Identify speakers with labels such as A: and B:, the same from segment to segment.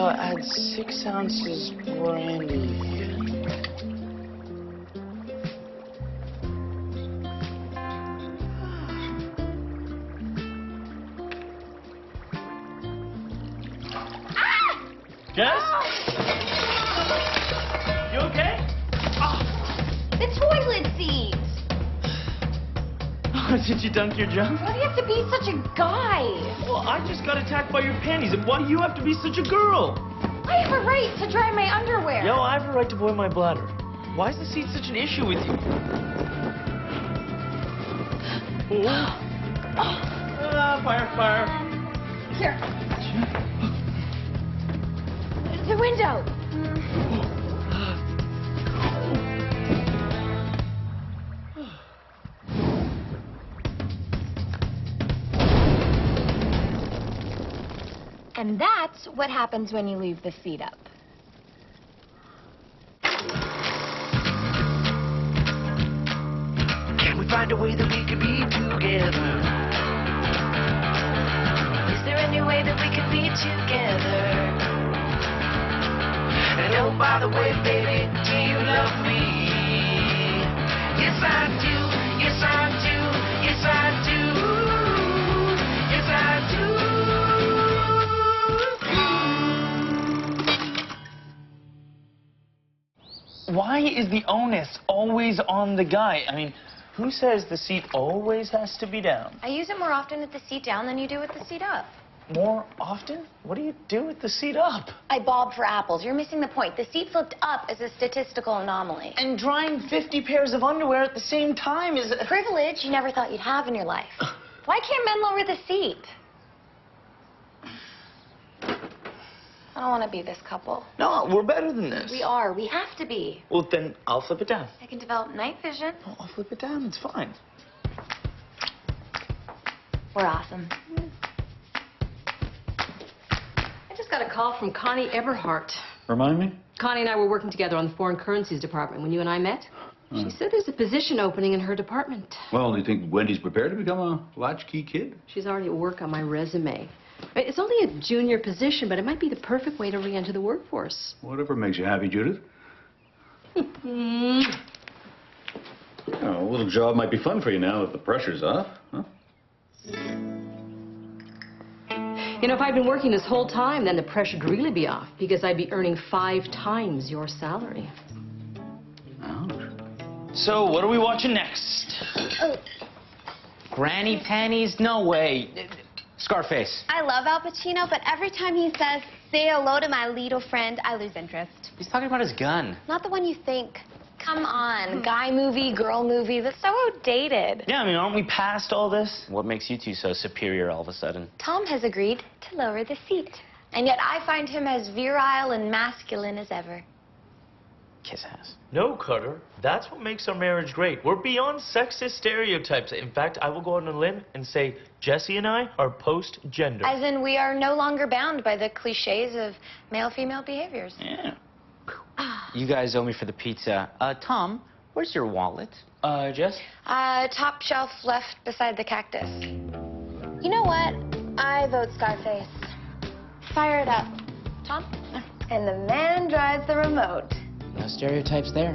A: Add 6 ounces brandy. Jess? You okay?
B: Oh, the toilet seat!
A: Did you dunk your junk?
B: Why do you have to be such a guy?
A: Well, I just got attacked by your panties. Why do you have to be such a girl?
B: I have a right to dry my underwear.
A: Yo, I have a right to boil my bladder. Why is the seat such an issue with you? Fire.
B: Here. The window. And that's what happens when you leave the seat up.
C: Can we find a way that we can be together? Is there any way that we can be together? And oh, by the way, baby, do you love me? Yes, I do. Yes, I do. Yes, I do. Yes, I do.
A: Why is the onus always on the guy? I mean, who says the seat always has to be down?
B: I use it more often with the seat down than you do with the seat up.
A: More often? What do you do with the seat up?
B: I bob for apples. You're missing the point. The seat flipped up is a statistical anomaly.
A: And drying 50 pairs of underwear at the same time is a
B: Privilege you never thought you'd have in your life. Why can't men lower the seat? I don't want to be this couple.
A: No, we're better than this.
B: We are. We have to be.
A: Well, then I'll flip it down.
B: I can develop night vision.
A: No, I'll flip it down. It's fine.
B: We're awesome.
D: I just got a call from Connie Eberhardt.
E: Remind me?
D: Connie and I were working together on the foreign currencies department when you and I met. She said there's a position opening in her department.
E: Well, do you think Wendy's prepared to become a latchkey kid?
D: She's already at work on my resume. It's only a junior position, but it might be the perfect way to re-enter the workforce.
E: Whatever makes you happy, Judith. Oh, a little job might be fun for you now that the pressure's off, huh?
D: You know, if I'd been working this whole time, then the pressure'd really be off, because I'd be earning 5 times your salary.
E: Ouch.
A: So, what are we watching next?
F: Granny panties? No way. Scarface.
G: I love Al Pacino, but every time he says, "Say hello to my little friend," I lose interest.
F: He's talking about his gun.
G: Not the one you think. Come on, guy movie, girl movie, that's so outdated.
A: Yeah, I mean, aren't we past all this?
F: What makes you two so superior all of a sudden?
G: Tom has agreed to lower the seat. And yet I find him as virile and masculine as ever.
F: Kiss ass.
A: No, Cutter. That's what makes our marriage great. We're beyond sexist stereotypes. In fact, I will go on a limb and say Jessie and I are post-gender.
G: As in, we are no longer bound by the cliches of male-female behaviors.
A: Yeah.
F: You guys owe me for the pizza. Tom, where's your wallet?
A: Jess?
G: Top shelf left beside the cactus. You know what? I vote Scarface. Fire it up. Tom? And the man drives the remote.
F: No stereotypes there.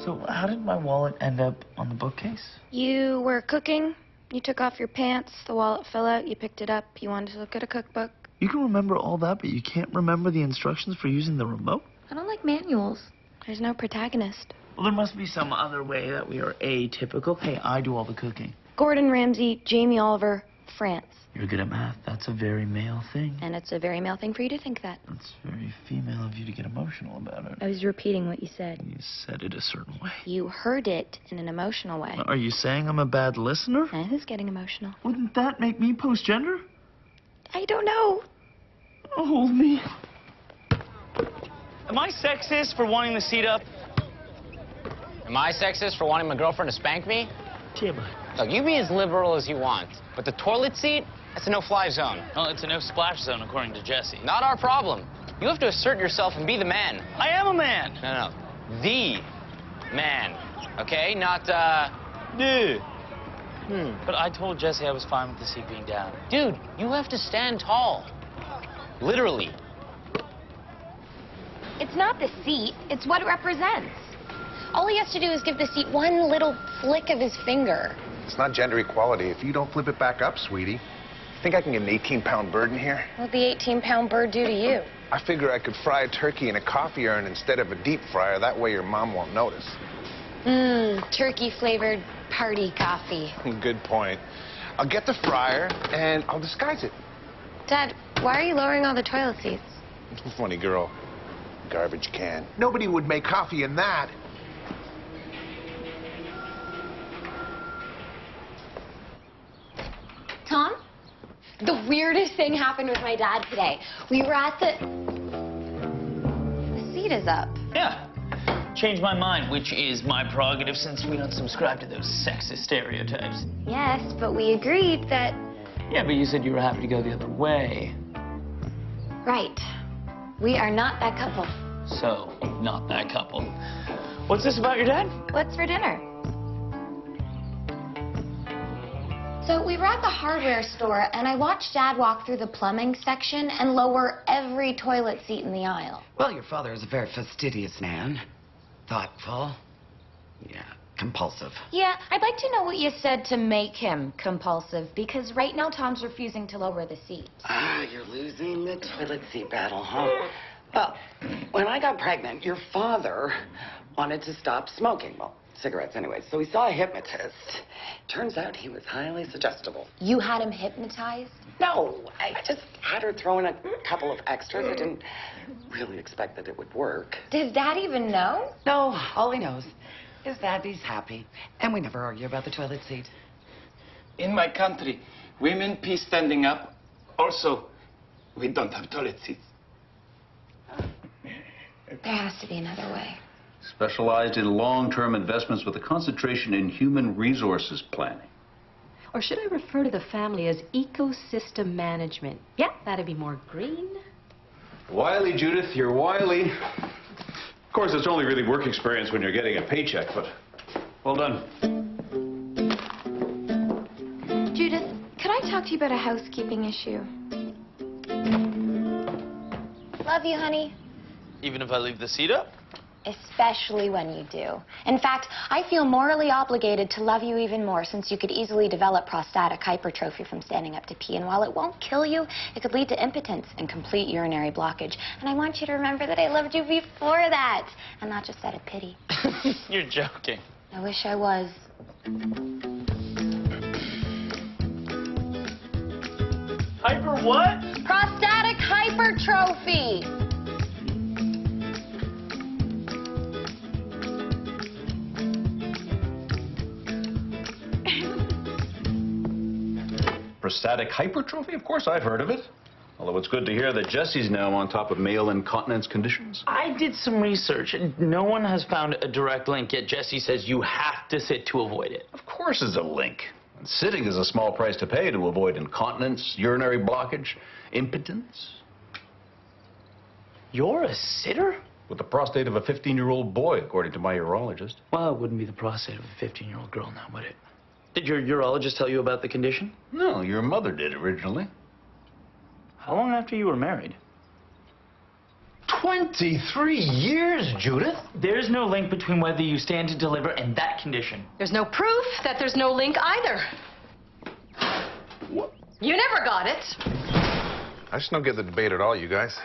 A: So, how did my wallet end up on the bookcase?
G: You were cooking. You took off your pants. The wallet fell out. You picked it up. You wanted to look at a cookbook.
A: You can remember all that, but you can't remember the instructions for using the remote?
G: I don't like manuals. There's no protagonist.
A: Well, there must be some other way that we are atypical. Hey, I do all the cooking.
G: Gordon Ramsay, Jamie Oliver, France.
A: You're good at math. That's a very male thing.
G: And it's a very male thing for you to think that.
A: That's very female of you to get emotional about it.
G: I was repeating what you said.
A: You said it a certain way.
G: You heard it in an emotional way.
A: Are you saying I'm a bad listener?
G: And who's getting emotional?
A: Wouldn't that make me post-gender?
G: I don't know.
A: Hold me. Am I sexist for wanting the seat up?
F: Am I sexist for wanting my girlfriend to spank me?
A: TMI.
F: Look, you be as liberal as you want, but the toilet seat, that's a no-fly zone.
A: Well, it's a no-splash zone, according to Jessie.
F: Not our problem. You have to assert yourself and be the man.
A: I am a man.
F: No. The man. Okay? Not, dude. But I told Jessie I was fine with the seat being down. Dude, you have to stand tall. Literally.
B: It's not the seat, it's what it represents. All he has to do is give the seat one little flick of his finger.
H: It's not gender equality if you don't flip it back up, sweetie. Think I can get an 18-pound bird in here?
B: What'd the 18-pound bird do to you?
H: I figure I could fry a turkey in a coffee urn instead of a deep fryer. That way your mom won't notice.
B: Turkey-flavored party coffee.
H: Good point. I'll get the fryer and I'll disguise it.
B: Dad, why are you lowering all the toilet seats?
H: Funny girl. Garbage can. Nobody would make coffee in that.
B: Tom? The weirdest thing happened with my dad today. We were at the seat is up.
A: Yeah. Changed my mind, which is my prerogative since we don't subscribe to those sexist stereotypes.
B: Yes, but we agreed that...
A: Yeah, but you said you were happy to go the other way.
B: Right. We are not that couple.
A: So, not that couple. What's this about your dad?
B: What's for dinner? So we were at the hardware store, and I watched Dad walk through the plumbing section and lower every toilet seat in the aisle.
I: Well, your father is a very fastidious man. Thoughtful. Yeah, compulsive.
B: Yeah, I'd like to know what you said to make him compulsive, because right now Tom's refusing to lower the seat.
I: Ah, you're losing the toilet seat battle, huh? Well, when I got pregnant, your father wanted to stop smoking. Well, cigarettes anyway. So he saw a hypnotist. Turns out he was highly suggestible.
B: You had him hypnotized?
I: No, I just had her throw in a couple of extras. I didn't really expect that it would work.
B: Does Dad even know?
I: No, all he knows is that he's happy. And we never argue about the toilet seat.
J: In my country, women pee standing up. Also, we don't have toilet seats.
B: There has to be another way.
E: Specialized in long-term investments with a concentration in human resources planning.
D: Or should I refer to the family as ecosystem management? Yeah, that'd be more green.
E: Wily, Judith, you're wily. Of course, it's only really work experience when you're getting a paycheck, but well done.
B: Judith, could I talk to you about a housekeeping issue? Love you, honey.
A: Even if I leave the seat up?
B: Especially when you do. In fact, I feel morally obligated to love you even more since you could easily develop prostatic hypertrophy from standing up to pee. And while it won't kill you, it could lead to impotence and complete urinary blockage. And I want you to remember that I loved you before that, and not just out of pity.
A: You're joking.
B: I wish I was.
A: Hyper what?
B: Prostatic hypertrophy!
E: Prostatic hypertrophy? Of course, I've heard of it. Although it's good to hear that Jessie's now on top of male incontinence conditions.
A: I did some research, and no one has found a direct link, yet Jessie says you have to sit to avoid it.
E: Of course there's a link. And sitting is a small price to pay to avoid incontinence, urinary blockage, impotence.
A: You're a sitter?
E: With the prostate of a 15-year-old boy, according to my urologist.
A: Well, it wouldn't be the prostate of a 15-year-old girl now, would it? Did your urologist tell you about the condition?
E: No, your mother did originally.
A: How long after you were married?
E: 23 years, Judith.
A: There's no link between whether you stand to deliver and that condition.
D: There's no proof that there's no link either.
E: What?
D: You never got it.
H: I just don't get the debate at all, you guys.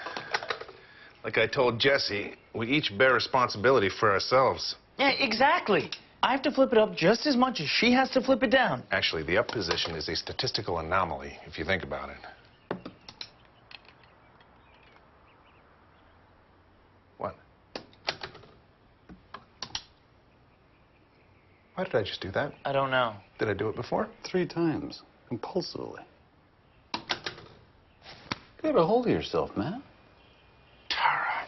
H: Like I told Jessie, we each bear responsibility for ourselves.
A: Yeah, exactly. I have to flip it up just as much as she has to flip it down.
H: Actually, the up position is a statistical anomaly, if you think about it. What? Why did I just do that?
A: I don't know.
H: Did I do it before?
E: 3 times, compulsively. Get a hold of yourself, man.
H: Tara.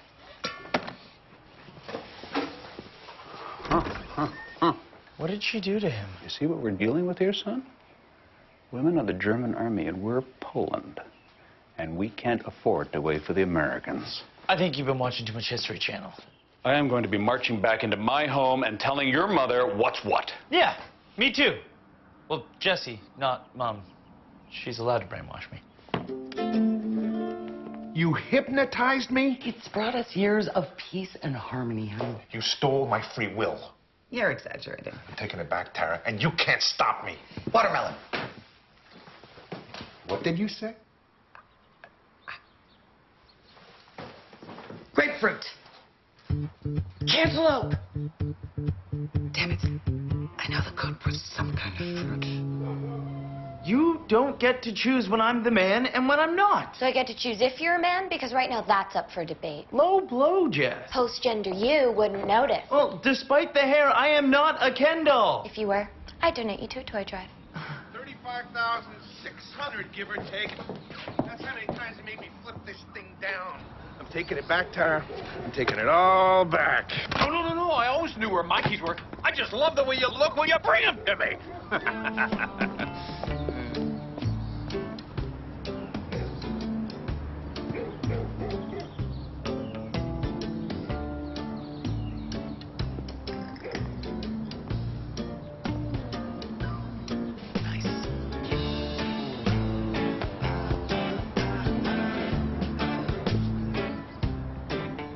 A: What did she do to him?
E: You see what we're dealing with here, son? Women are the German army, and we're Poland. And we can't afford to wait for the Americans.
A: I think you've been watching too much History Channel.
E: I am going to be marching back into my home and telling your mother what's what.
A: Yeah, me too. Well, Jessie, not Mom. She's allowed to brainwash me.
H: You hypnotized me?
I: It's brought us years of peace and harmony, honey.
H: You stole my free will.
I: You're exaggerating.
H: I'm taking it back, Tara, and you can't stop me.
I: Watermelon.
H: What did you say?
I: Grapefruit. Cantaloupe. Damn it. I know the code for some kind of fruit.
F: You don't get to choose when I'm the man and when I'm not.
B: So I get to choose if you're a man? Because right now that's up for debate.
F: Low blow, Jess.
B: Post-gender you wouldn't notice.
F: Well, despite the hair, I am not a Ken doll.
B: If you were, I'd donate you to a toy drive.
H: 35,600, give or take. That's how many times they made me flip this thing down. I'm taking it back, Tara. I'm taking it all back.
E: No. I always knew where my keys were. I just love the way you look when you bring them to me.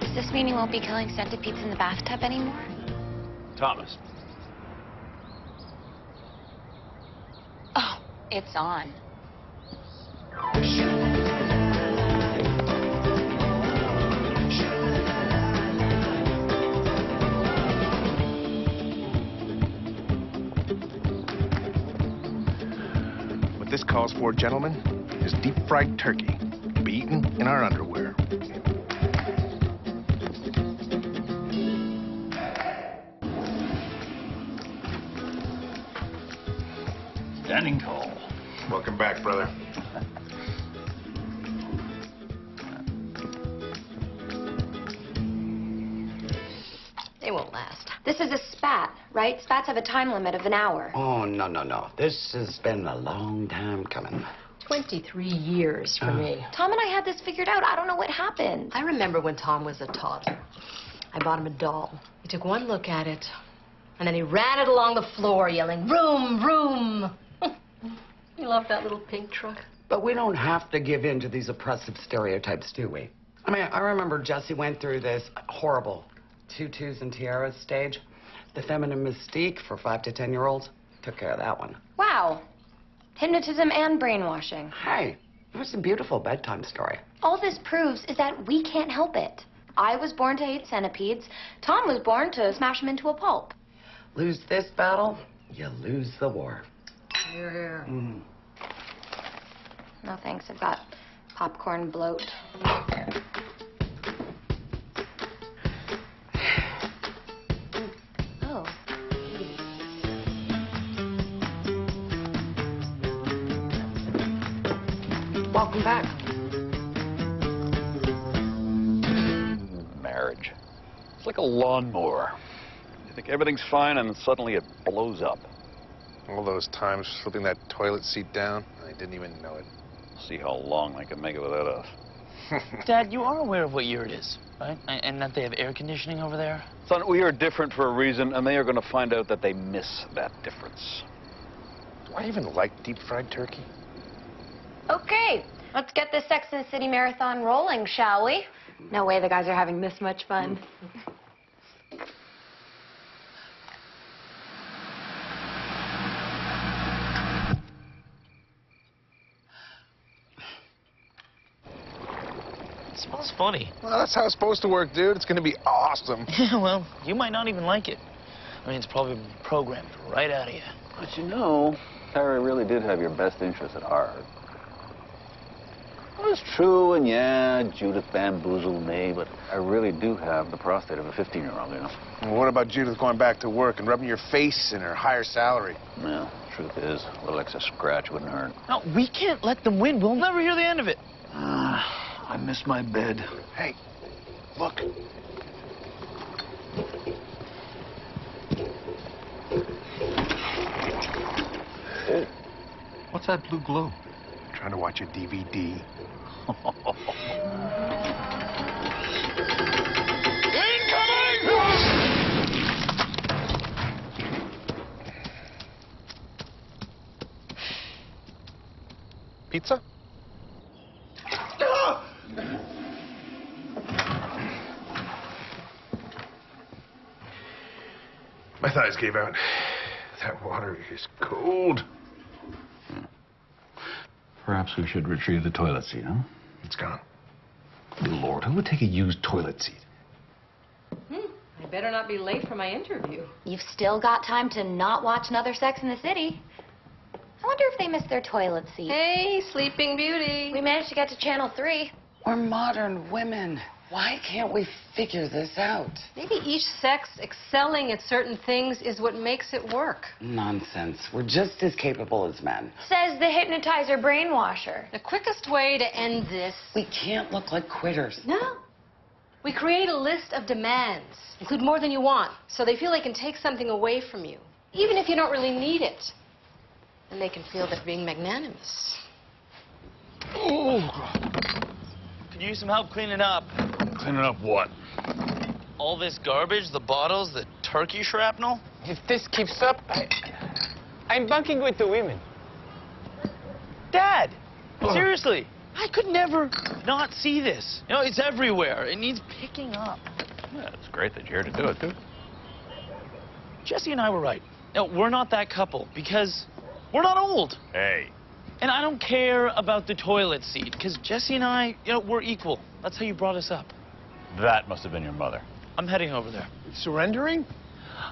B: Does this mean you won't be killing centipedes in the bathtub anymore?
E: Thomas.
B: Oh, it's on.
H: What this calls for, gentlemen, is deep-fried turkey to be eaten in our underwear.
E: Standing tall.
H: Welcome back, brother.
B: They won't last. This is a spat, right? Spats have a time limit of an hour.
I: Oh, no. This has been a long time coming.
D: 23 years for me.
B: Tom and I had this figured out. I don't know what happened.
D: I remember when Tom was a toddler. I bought him a doll. He took one look at it, and then he ran it along the floor yelling, "Room, room!" He loved that little pink truck.
I: But we don't have to give in to these oppressive stereotypes, do we? I mean, I remember Jessie went through this horrible tutus and tiaras stage. The feminine mystique for 5 to 10-year-olds took care of that one.
B: Wow. Hypnotism and brainwashing.
I: Hey, it was a beautiful bedtime story.
B: All this proves is that we can't help it. I was born to hate centipedes. Tom was born to smash them into a pulp.
I: Lose this battle, you lose the war.
D: Here.
B: No thanks, I've got popcorn bloat. Oh.
I: Welcome back.
E: Marriage. It's like a lawnmower. You think everything's fine, and then suddenly it blows up.
H: All those times flipping that toilet seat down, I didn't even know it.
E: See how long they can make it without us.
F: Dad, you are aware of what year it is, right? And that they have air conditioning over there?
E: Son, we are different for a reason, and they are going to find out that they miss that difference.
H: Do I even like deep-fried turkey?
B: Okay, let's get this Sex and the City marathon rolling, shall we? No way the guys are having this much fun.
A: It smells funny.
H: Well, that's how it's supposed to work, dude. It's gonna be awesome.
A: Yeah, well, you might not even like it. I mean, it's probably been programmed right out of you.
E: But you know, Harry really did have your best interests at heart. Well, it's true, and yeah, Judith bamboozled me, but I really do have the prostate of a 15-year-old, you know.
H: Well, what about Judith going back to work and rubbing your face in her higher salary?
E: Well, truth is, a little extra scratch wouldn't hurt.
F: No, we can't let them win. We'll never hear the end of it.
E: I miss my bed.
H: Hey, look.
E: Oh, what's that blue glow?
H: Trying to watch a DVD. Pizza? My thighs gave out. That water is cold.
E: Perhaps we should retrieve the toilet seat, huh?
H: It's gone.
E: Good Lord, who would take a used toilet seat?
D: I better not be late for my interview.
B: You've still got time to not watch another Sex in the City. I wonder if they missed their toilet seat.
D: Hey, Sleeping Beauty.
B: We managed to get to Channel 3.
I: We're modern women. Why can't we figure this out?
D: Maybe each sex excelling at certain things is what makes it work.
I: Nonsense. We're just as capable as men.
B: Says the hypnotizer brainwasher.
D: The quickest way to end this...
I: We can't look like quitters.
D: No. We create a list of demands. Include more than you want, so they feel they can take something away from you, even if you don't really need it. And they can feel they're being magnanimous.
F: Could you use some help cleaning up?
E: Cleaning up what?
F: All this garbage, the bottles, the turkey shrapnel?
J: If this keeps up, I'm bunking with the women.
F: Dad! Seriously, I could never not see this. You know, it's everywhere. It needs picking up.
E: Yeah, it's great that you're here to do it, too.
F: Jessie and I were right. No, we're not that couple because we're not old.
E: Hey.
F: And I don't care about the toilet seat because Jessie and I, we're equal. That's how you brought us up.
E: That must have been your mother.
F: I'm heading over there.
H: Surrendering?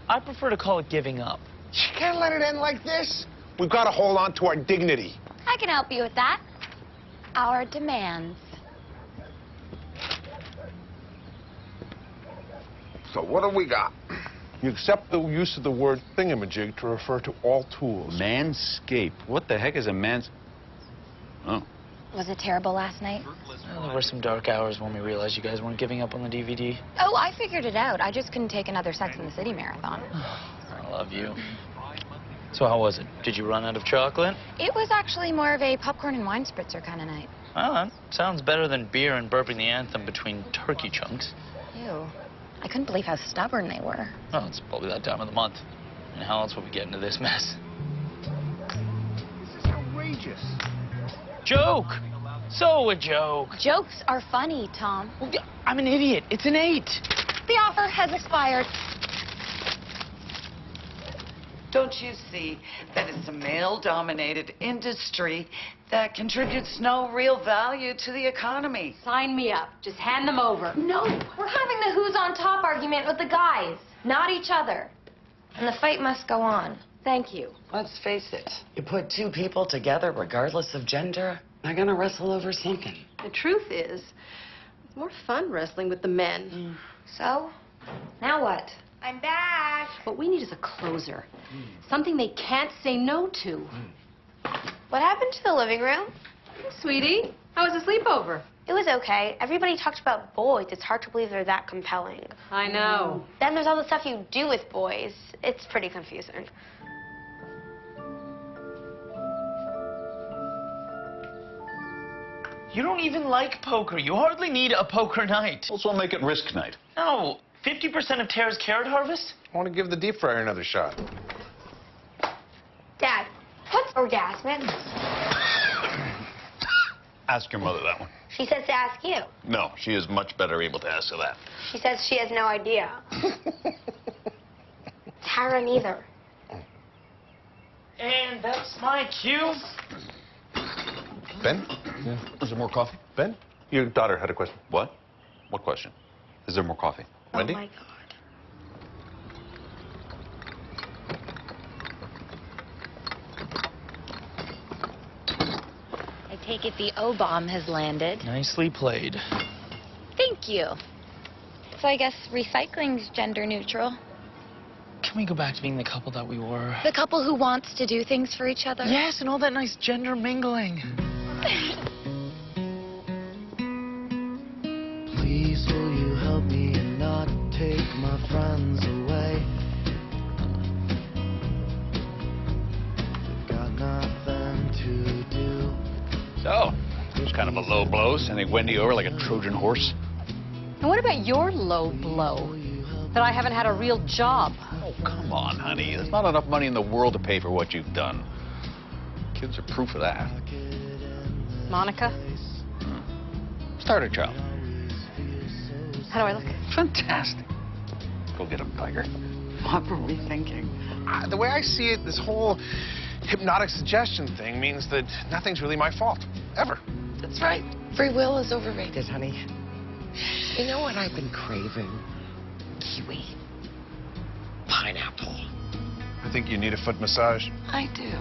F: I prefer to call it giving up.
H: You can't let it end like this. We've got to hold on to our dignity.
B: I can help you with that. Our demands.
H: So what do we got? You accept the use of the word thingamajig to refer to all tools.
E: Manscape. What the heck is a mans... Oh.
B: Was it terrible last night?
F: Well, there were some dark hours when we realized you guys weren't giving up on the DVD.
B: Oh, I figured it out. I just couldn't take another Sex in the City marathon.
F: I love you. So how was it? Did you run out of chocolate?
B: It was actually more of a popcorn and wine spritzer kind of night.
F: Well, that sounds better than beer and burping the anthem between turkey chunks.
B: Ew. I couldn't believe how stubborn they were.
F: Well, it's probably that time of the month. And how else would we get into this mess?
H: This is outrageous.
F: Joke! So a joke.
B: Jokes are funny, Tom.
F: Well, I'm an idiot. It's an 8.
B: The offer has expired.
I: Don't you see that it's a male-dominated industry that contributes no real value to the economy?
D: Sign me up. Just hand them over.
B: No, we're having the who's on top argument with the guys, not each other. And the fight must go on.
D: Thank you.
I: Let's face it, you put two people together regardless of gender, they're gonna wrestle over something.
D: The truth is, it's more fun wrestling with the men.
B: So, now what?
G: I'm back.
D: What we need is a closer. Something they can't say no to.
G: What happened to the living room?
D: Hey, sweetie, how was the sleepover?
G: It was okay. Everybody talked about boys. It's hard to believe they're that compelling.
D: I know.
G: Then there's all the stuff you do with boys. It's pretty confusing.
F: You don't even like poker. You hardly need a poker night.
E: Also, we'll make it risk night.
F: No. 50% of Tara's carrot harvest?
H: I want to give the deep fryer another shot.
G: Dad, what's orgasmic?
E: Ask your mother that one.
G: She says to ask you.
E: No, she is much better able to answer that.
G: She says she has no idea. Tara neither.
F: And that's my cue.
H: Ben?
E: Yeah. Is there more coffee?
H: Ben? Your daughter had a question.
E: What? What question? Is there more coffee?
H: Wendy?
G: Oh, my God.
B: I take it the O-bomb has landed.
F: Nicely played.
B: Thank you. So I guess recycling's gender neutral.
F: Can we go back to being the couple that we were?
B: The couple who wants to do things for each other.
F: Yes, and all that nice gender mingling.
C: Please, will you help me and not take my friends away? They've got nothing to do.
E: So, it was kind of a low blow, sending Wendy over like a Trojan horse.
D: And what about your low blow? That I haven't had a real job.
E: Oh, come on, honey. There's not enough money in the world to pay for what you've done. Kids are proof of that.
D: Monica?
E: Starter child.
D: How do I look?
E: Fantastic. Go get him, Tiger.
I: What were we thinking?
H: The way I see it, this whole hypnotic suggestion thing means that nothing's really my fault. Ever.
I: That's right. Free will is overrated, honey. You know what I've been craving? Kiwi. Pineapple.
H: I think you need a foot massage.
I: I do.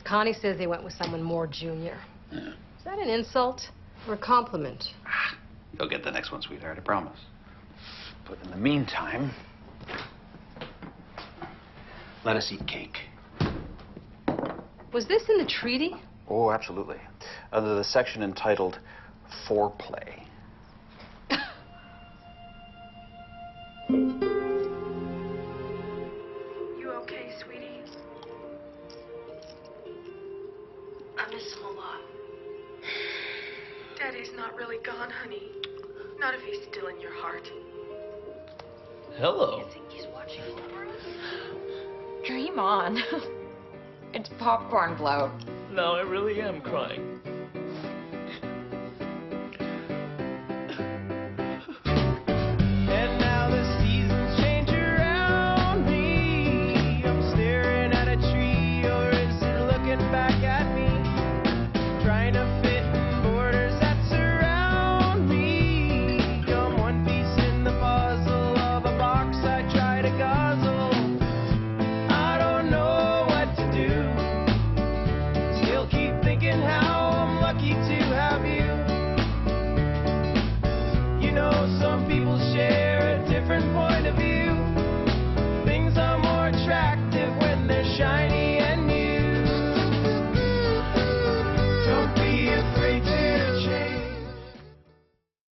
D: Connie says they went with someone more junior.
E: Yeah.
D: Is that an insult or a compliment?
E: You'll get the next one, sweetheart, I promise. But in the meantime, let us eat cake.
D: Was this in the treaty?
E: Oh, absolutely. Under the section entitled Foreplay.
K: You okay, sweetie? I miss him a lot. Daddy's not really gone, honey. Not if he's still in your heart.
A: Hello.
K: You think he's watching over us?
G: Dream on. It's popcorn blow.
A: No, I really am crying.
C: And now the seasons change around me. I'm staring at a tree, or is it looking back at me? Trying to fit in borders that surround me. I'm one piece in the puzzle of a box I try to guzzle. I don't know what to do. Still keep thinking how I'm lucky to have you. You know, some people